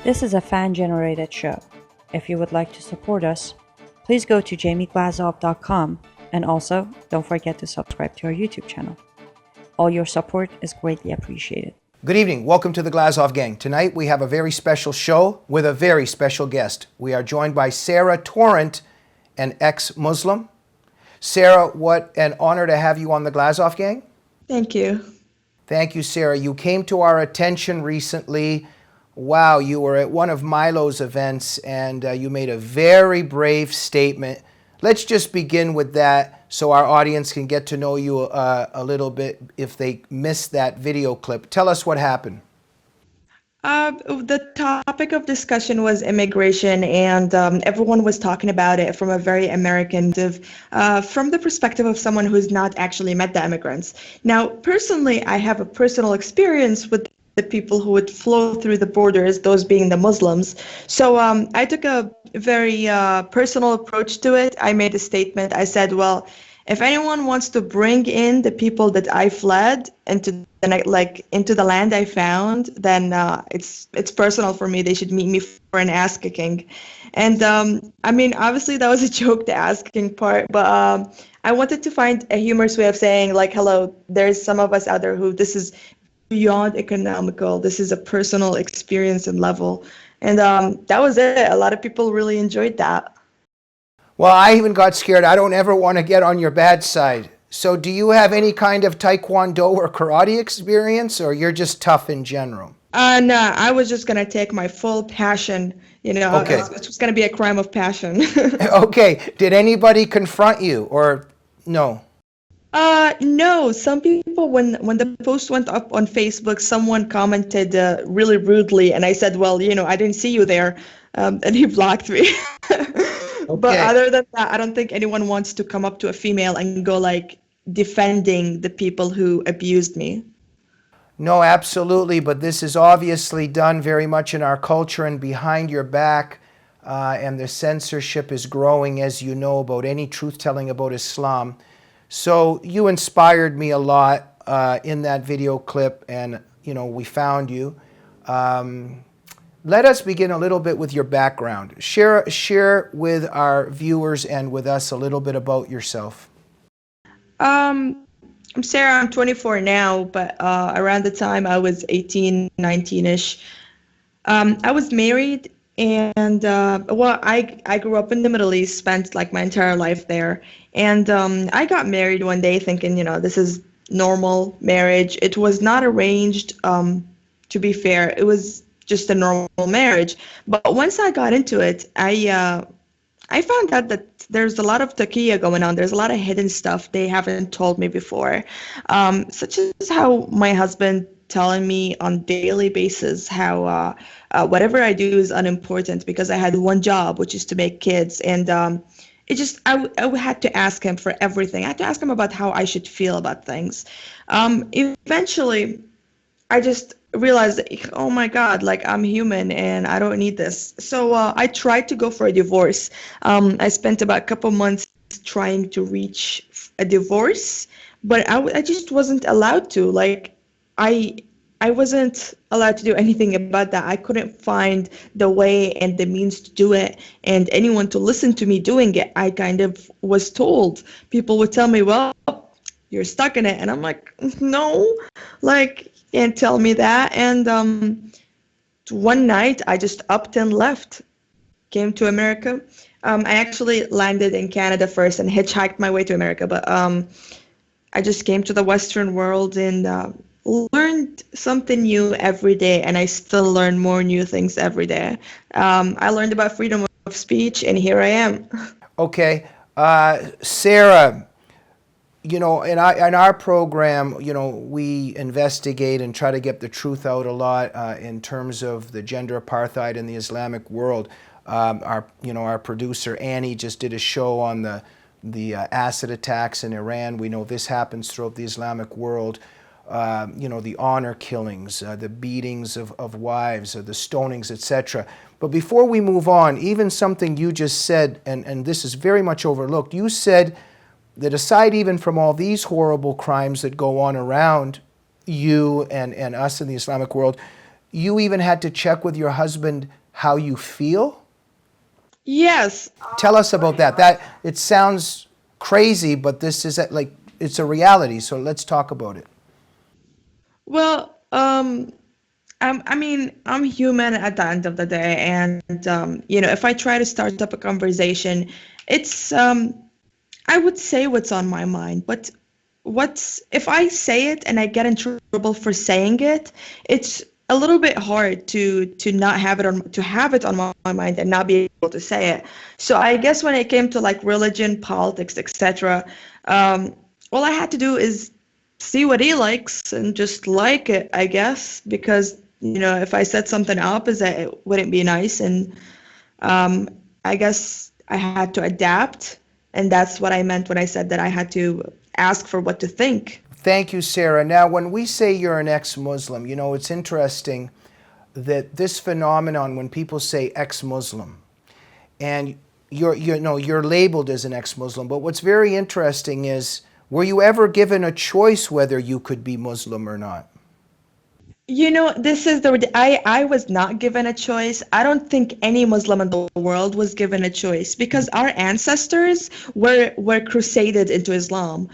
This is a fan-generated show. If you would like to support us, please go to jamieglazov.com and also don't forget to subscribe to our YouTube channel. All your support is greatly appreciated. Good evening. Welcome to the Glazov Gang. Tonight we have a very special show with a very special guest. We are joined by Sarah Torrent, an ex-Muslim. Sarah, what an honor to have you on the Glazov Gang. Thank you. Thank you, Sarah. You came to our attention recently. Wow, you were at one of Milo's events and you made a very brave statement. Let's just begin with that so our audience can get to know you a little bit if they missed that video clip. Tell us what happened. The topic of discussion was immigration, and everyone was talking about it from a very American, from the perspective of someone who's not actually met the immigrants. Now, personally, I have a personal experience with the people who would flow through the borders, those being the Muslims. So I took a very personal approach to it. I made a statement. I said, well, if anyone wants to bring in the people that I fled into the land I found, then it's personal for me. They should meet me for an ass kicking. And I mean, obviously that was a joke, the ass kicking part, but I wanted to find a humorous way of saying, like, hello, there's some of us out there who this is beyond economical. This is a personal experience and level. And that was it. A lot of people really enjoyed that. Well, I even got scared. I don't ever want to get on your bad side. So do you have any kind of taekwondo or karate experience, or you're just tough in general? No, I was just going to take my full passion. You know, okay. It's going to be a crime of passion. Okay. Did anybody confront you or no? No, some people, when the post went up on Facebook, someone commented really rudely, and I said, well, you know, I didn't see you there, and he blocked me. Okay. But other than that, I don't think anyone wants to come up to a female and go like defending the people who abused me. No, absolutely, but this is obviously done very much in our culture and behind your back, and the censorship is growing, as you know, about any truth-telling about Islam. So you inspired me a lot in that video clip, and you know, we found you. Let us begin a little bit with your background. Share with our viewers and with us a little bit about yourself. I'm Sarah. I'm 24 now, but around the time I was 18, 19-ish, I was married. And well, I grew up in the Middle East, spent like my entire life there. And I got married one day thinking, you know, this is normal marriage. It was not arranged, to be fair. It was just a normal marriage. But once I got into it, I found out that there's a lot of taqiyya going on. There's a lot of hidden stuff they haven't told me before, such as how my husband telling me on daily basis how whatever I do is unimportant because I had one job, which is to make kids. And I had to ask him for everything. I had to ask him about how I should feel about things. Eventually, I just realized that, oh my God, like I'm human and I don't need this. So I tried to go for a divorce. I spent about a couple months trying to reach a divorce, but I just wasn't allowed to. Like, I wasn't allowed to do anything about that. I couldn't find the way and the means to do it, and anyone to listen to me doing it. I kind of was told. People would tell me, well, you're stuck in it. And I'm like, no, like, you can't tell me that. And one night I just upped and left, came to America. I actually landed in Canada first and hitchhiked my way to America. But I just came to the Western world and learned something new every day, and I still learn more new things every day. I learned about freedom of speech, and here I am. Okay. Sarah, you know, in our program, you know, we investigate and try to get the truth out a lot in terms of the gender apartheid in the Islamic world. Our producer Annie just did a show on the acid attacks in Iran. We know this happens throughout the Islamic world. You know, the honor killings, the beatings of wives, the stonings, etc. But before we move on, even something you just said, and this is very much overlooked, you said that aside even from all these horrible crimes that go on around you and us in the Islamic world, you even had to check with your husband how you feel? Yes. Tell us about that. That it sounds crazy, but this is like it's a reality. So let's talk about it. Well, I mean, I'm human at the end of the day, and if I try to start up a conversation, it's I would say what's on my mind, but what's if I say it and I get in trouble for saying it, it's a little bit hard to not have it on to have it on my mind and not be able to say it. So I guess when it came to like religion, politics, etc., all I had to do is see what he likes and just like it, I guess, because if I said something opposite, it wouldn't be nice, and I guess I had to adapt, and that's what I meant when I said that I had to ask for what to think. Thank you, Sarah. Now, when we say you're an ex-Muslim, it's interesting that this phenomenon, when people say ex-Muslim, and you're labeled as an ex-Muslim, but what's very interesting is, were you ever given a choice whether you could be Muslim or not? This is I was not given a choice. I don't think any Muslim in the world was given a choice because our ancestors were crusaded into Islam.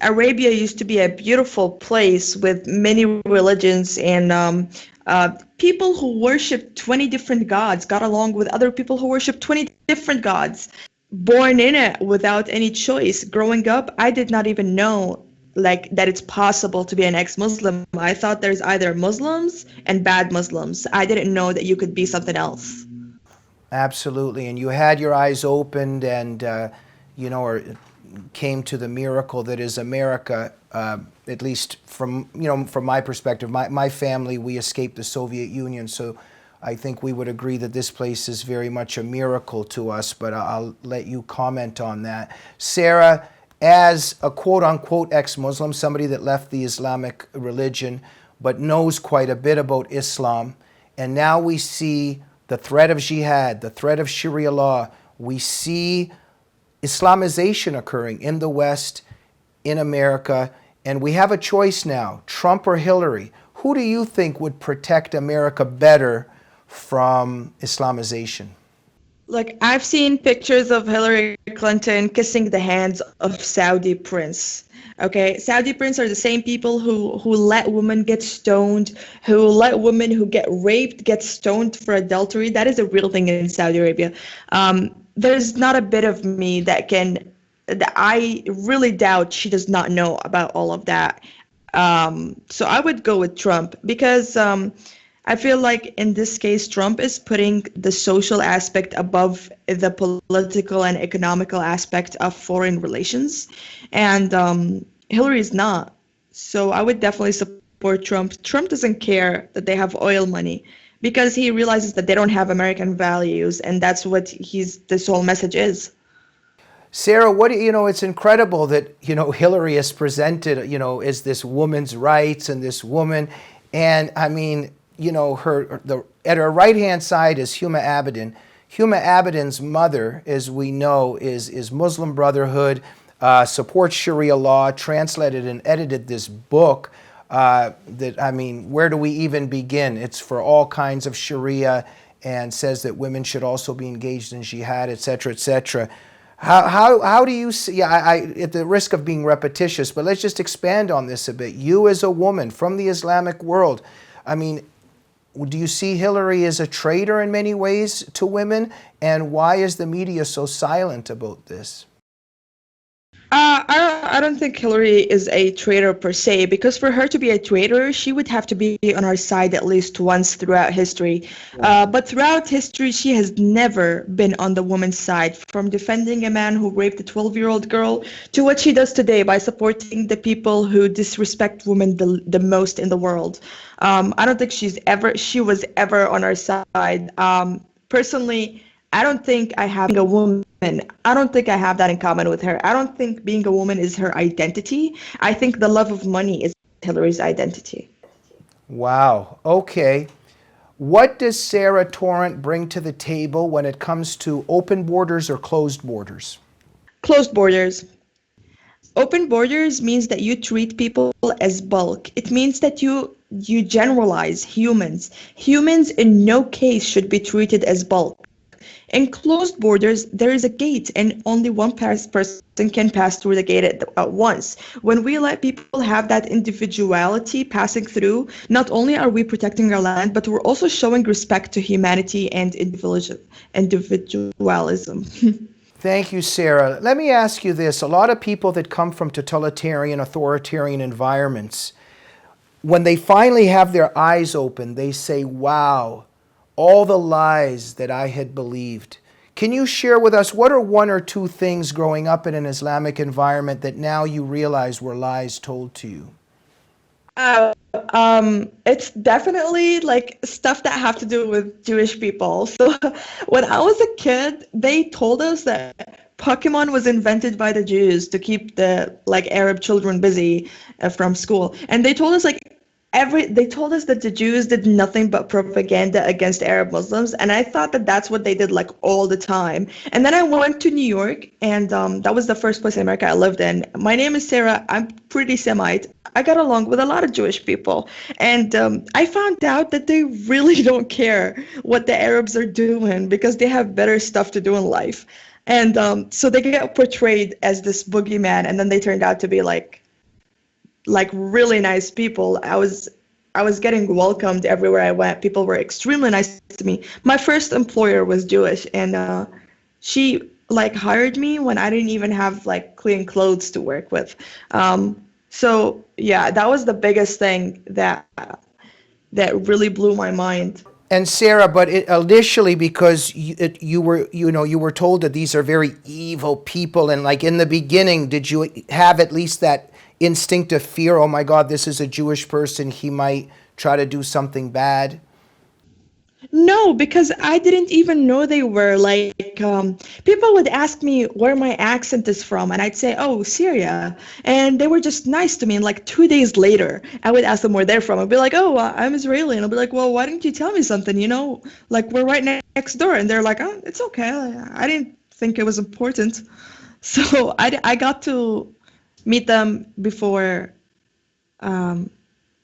Arabia used to be a beautiful place with many religions, and people who worshiped 20 different gods got along with other people who worshiped 20 different gods. Born in it without any choice. Growing up, I did not even know that it's possible to be an ex-Muslim. I thought there's either Muslims and bad Muslims. I didn't know that you could be something else. Absolutely, and you had your eyes opened, and or came to the miracle that is America. At least from my perspective, my family, we escaped the Soviet Union, so I think we would agree that this place is very much a miracle to us. But I'll let you comment on that, Sarah. As a quote-unquote ex-Muslim, somebody that left the Islamic religion but knows quite a bit about Islam, and now we see the threat of jihad, the threat of Sharia law. We see Islamization occurring in the West, in America, and we have a choice now, Trump or Hillary. Who do you think would protect America better from Islamization? Look, I've seen pictures of Hillary Clinton kissing the hands of Saudi prince. Okay, Saudi prince are the same people who let women get stoned, who let women who get raped get stoned for adultery. That is a real thing in Saudi Arabia. There's not a bit of me that I really doubt she does not know about all of that. So I would go with Trump because I feel like in this case, Trump is putting the social aspect above the political and economical aspect of foreign relations, and Hillary is not. So I would definitely support Trump. Trump doesn't care that they have oil money because he realizes that they don't have American values, and that's what this whole message is. Sarah, it's incredible that, Hillary is presented, as this woman's rights and this woman, and I mean, at her right-hand side is Huma Abedin. Huma Abedin's mother, as we know, is Muslim Brotherhood, supports Sharia law, translated and edited this book where do we even begin? It's for all kinds of Sharia and says that women should also be engaged in jihad, etc., etc. How do you see, at the risk of being repetitious, but let's just expand on this a bit. You as a woman from the Islamic world, do you see Hillary as a traitor in many ways to women? And why is the media so silent about this? I don't think Hillary is a traitor per se, because for her to be a traitor, she would have to be on our side at least once throughout history. But throughout history, she has never been on the woman's side, from defending a man who raped a 12-year-old girl to what she does today by supporting the people who disrespect women the most in the world. I don't think she was ever on our side. Personally, I don't think I have a woman. I don't think I have that in common with her. I don't think being a woman is her identity. I think the love of money is Hillary's identity. Wow. Okay. What does Sarah Torrent bring to the table when it comes to open borders or closed borders? Closed borders. Open borders means that you treat people as bulk. It means that you you generalize humans. Humans in no case should be treated as bulk. In closed borders, there is a gate, and only one person can pass through the gate at once. When we let people have that individuality passing through, not only are we protecting our land, but we're also showing respect to humanity and individualism. Thank you, Sarah. Let me ask you this. A lot of people that come from totalitarian, authoritarian environments, when they finally have their eyes open, they say, wow, all the lies that I had believed. Can you share with us what are one or two things growing up in an Islamic environment that now you realize were lies told to you? It's definitely like stuff that have to do with Jewish people. So when I was a kid, they told us that Pokemon was invented by the Jews to keep the like Arab children busy from school. And they told us they told us that the Jews did nothing but propaganda against Arab Muslims, and I thought that that's what they did like all the time. And then I went to New York, and that was the first place in America I lived in. My name is Sarah. I'm pretty Semite. I got along with a lot of Jewish people, and I found out that they really don't care what the Arabs are doing because they have better stuff to do in life. And so they get portrayed as this boogeyman, and then they turned out to be like really nice people. I was getting welcomed everywhere I went. People were extremely nice to me. My first employer was Jewish, and she like hired me when I didn't even have like clean clothes to work with. So yeah, that was the biggest thing that really blew my mind. And Sarah, but initially, because you were told that these are very evil people, and like in the beginning, did you have at least that instinctive fear? Oh my God, this is a Jewish person. He might try to do something bad. No, because I didn't even know they were people would ask me where my accent is from, and I'd say, "Oh, Syria," and they were just nice to me. And like 2 days later, I would ask them where they're from. I'd be like, "Oh, I'm Israeli," and I'll be like, "Well, why didn't you tell me something? You know, like we're right next door." And they're like, "Oh, it's okay. I didn't think it was important." So I got to meet them before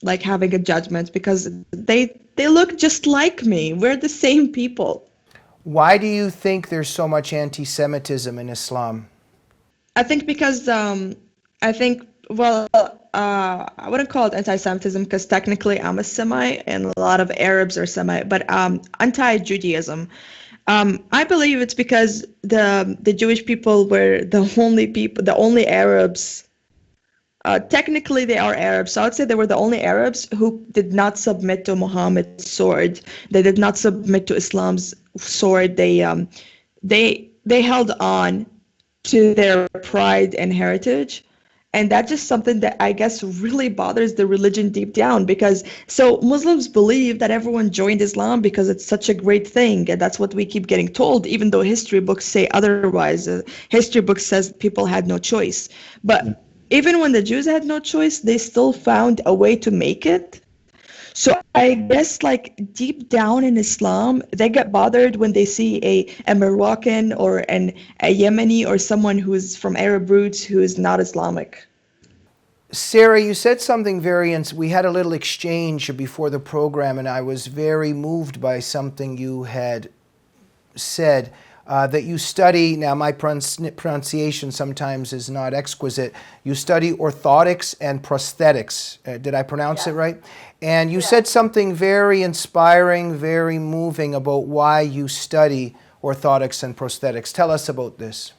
like having a judgment because they look just like me. We're the same people. Why do you think there's so much anti-Semitism in Islam? I think because I think I wouldn't call it anti-Semitism because technically I'm a Semite and a lot of Arabs are Semite, but anti-Judaism. I believe it's because the Jewish people were the only Arabs. Technically, they are Arabs, so I would say they were the only Arabs who did not submit to Muhammad's sword. They did not submit to Islam's sword. They held on to their pride and heritage, and that's just something that I guess really bothers the religion deep down. Because so Muslims believe that everyone joined Islam because it's such a great thing, and that's what we keep getting told, even though history books say otherwise. History books says people had no choice, but even when the Jews had no choice, they still found a way to make it. So I guess like deep down in Islam, they get bothered when they see a Moroccan or a Yemeni or someone who's from Arab roots who is not Islamic. Sarah, you said something we had a little exchange before the program, and I was very moved by something you had said. That you study, now my pronunciation sometimes is not exquisite, you study orthotics and prosthetics. Did I pronounce it right? And you said something very inspiring, very moving about why you study orthotics and prosthetics. Tell us about this.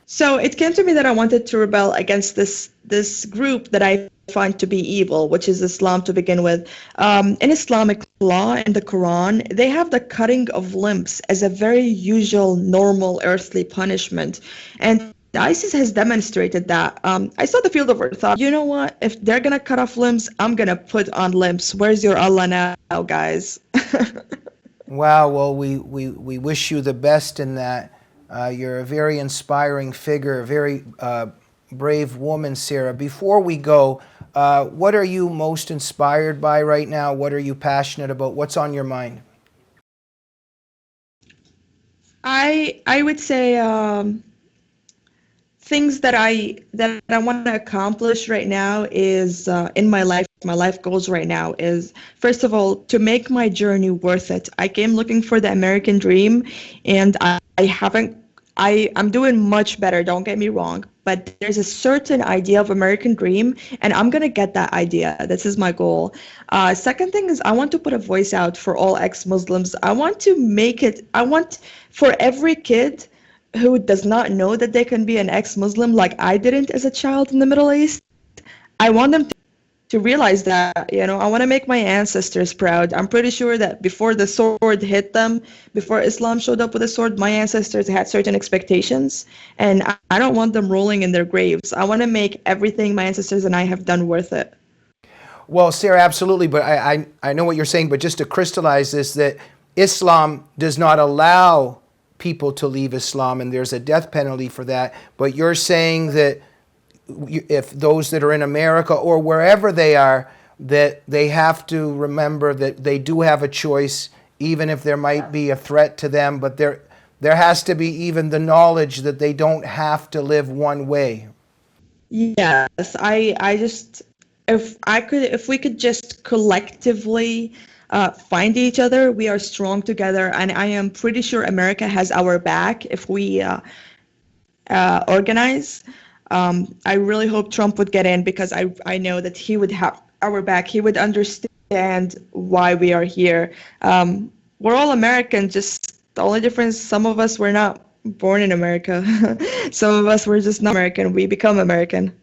So it came to me that I wanted to rebel against this group that I find to be evil, which is Islam to begin with. In Islamic law, in the Quran, they have the cutting of limbs as a very usual, normal, earthly punishment. And ISIS has demonstrated that. I saw the field of orthotics. You know what? If they're going to cut off limbs, I'm going to put on limbs. Where's your Allah now, guys? Wow, well, we wish you the best in that. You're a very inspiring figure, a very brave woman, Sarah. Before we go, what are you most inspired by right now? What are you passionate about? What's on your mind? I would say things that I want to accomplish right now is in my life goals right now is, first of all, to make my journey worth it. I came looking for the American dream, and I haven't. I'm doing much better, don't get me wrong, but there's a certain idea of American dream, and I'm gonna get that idea. This is my goal. Second thing is I want to put a voice out for all ex-Muslims. I want for every kid who does not know that they can be an ex-Muslim like I didn't as a child in the Middle East. I want them to realize that, I want to make my ancestors proud. I'm pretty sure that before the sword hit them, before Islam showed up with a sword, my ancestors had certain expectations, and I don't want them rolling in their graves. I want to make everything my ancestors and I have done worth it. Well, Sarah, absolutely. But I know what you're saying, but just to crystallize this, that Islam does not allow people to leave Islam, and there's a death penalty for that. But you're saying that if those that are in America or wherever they are, that they have to remember that they do have a choice, even if there might be a threat to them, but there has to be even the knowledge that they don't have to live one way. Yes, I just, if we could just collectively find each other, we are strong together, and I am pretty sure America has our back if we organize. I really hope Trump would get in, because I know that he would have our back. He would understand why we are here. We're all American, just the only difference, some of us were not born in America. Some of us were just not American. We become American.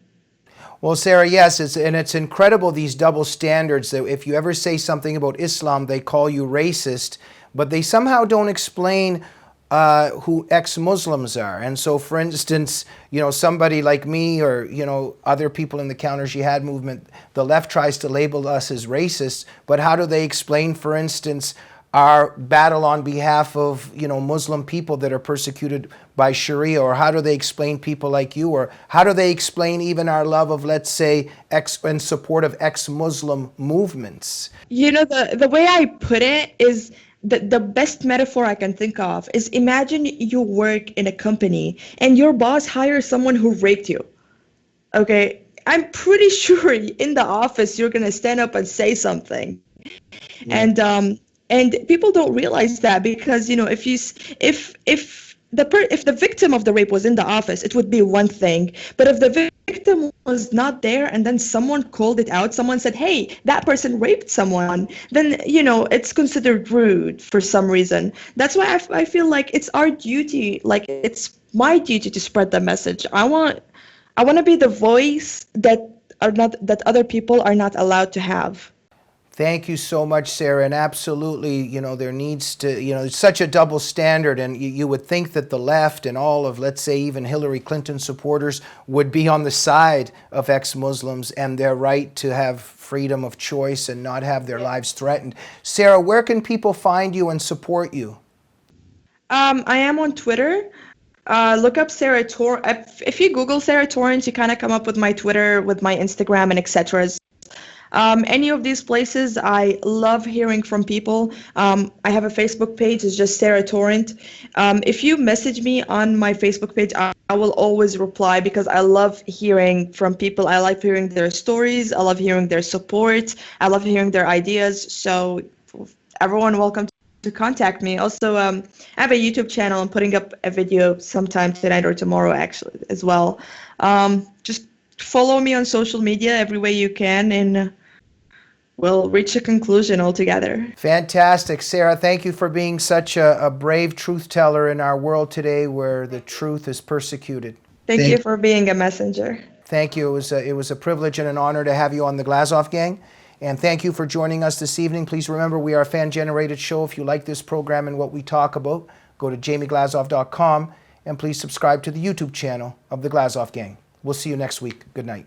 Well, Sarah, yes, it's incredible, these double standards, that if you ever say something about Islam, they call you racist, but they somehow don't explain who ex-Muslims are. And so, for instance, somebody like me or, other people in the Counter Jihad movement, the left tries to label us as racists, but how do they explain, for instance, our battle on behalf of, Muslim people that are persecuted by Sharia? Or how do they explain people like you? Or how do they explain even our love of, let's say, and support of ex-Muslim movements? The way I put it is, the best metaphor I can think of is, imagine you work in a company and your boss hires someone who raped you. Okay, I'm pretty sure in the office you're gonna stand up and say something. Yeah. And people don't realize that, because if the victim of the rape was in the office, it would be one thing. But if the victim was not there and then someone called it out, someone said, hey, that person raped someone, then, it's considered rude for some reason. That's why I feel like it's our duty, like it's my duty to spread the message. I want to be the voice that other people are not allowed to have. Thank you so much, Sarah. And absolutely, there needs to, it's such a double standard. And you would think that the left and all of, let's say, even Hillary Clinton supporters would be on the side of ex-Muslims and their right to have freedom of choice and not have their lives threatened. Sarah, where can people find you and support you? I am on Twitter. Look up Sarah Torrent. If you Google Sarah Torrent, you kind of come up with my Twitter, with my Instagram, and etc. Any of these places, I love hearing from people. I have a Facebook page, it's just Sarah Torrent. If you message me on my Facebook page, I will always reply, because I love hearing from people. I like hearing their stories. I love hearing their support. I love hearing their ideas. So everyone welcome to contact me. Also, I have a YouTube channel. I'm putting up a video sometime tonight or tomorrow, actually, as well. Just follow me on social media every way you can, and we'll reach a conclusion altogether. Fantastic. Sarah, thank you for being such a brave truth teller in our world today where the truth is persecuted. Thank you for being a messenger. Thank you. It was a privilege and an honor to have you on the Glazov Gang. And thank you for joining us this evening. Please remember, we are a fan-generated show. If you like this program and what we talk about, go to jamieglazov.com and please subscribe to the YouTube channel of the Glazov Gang. We'll see you next week. Good night.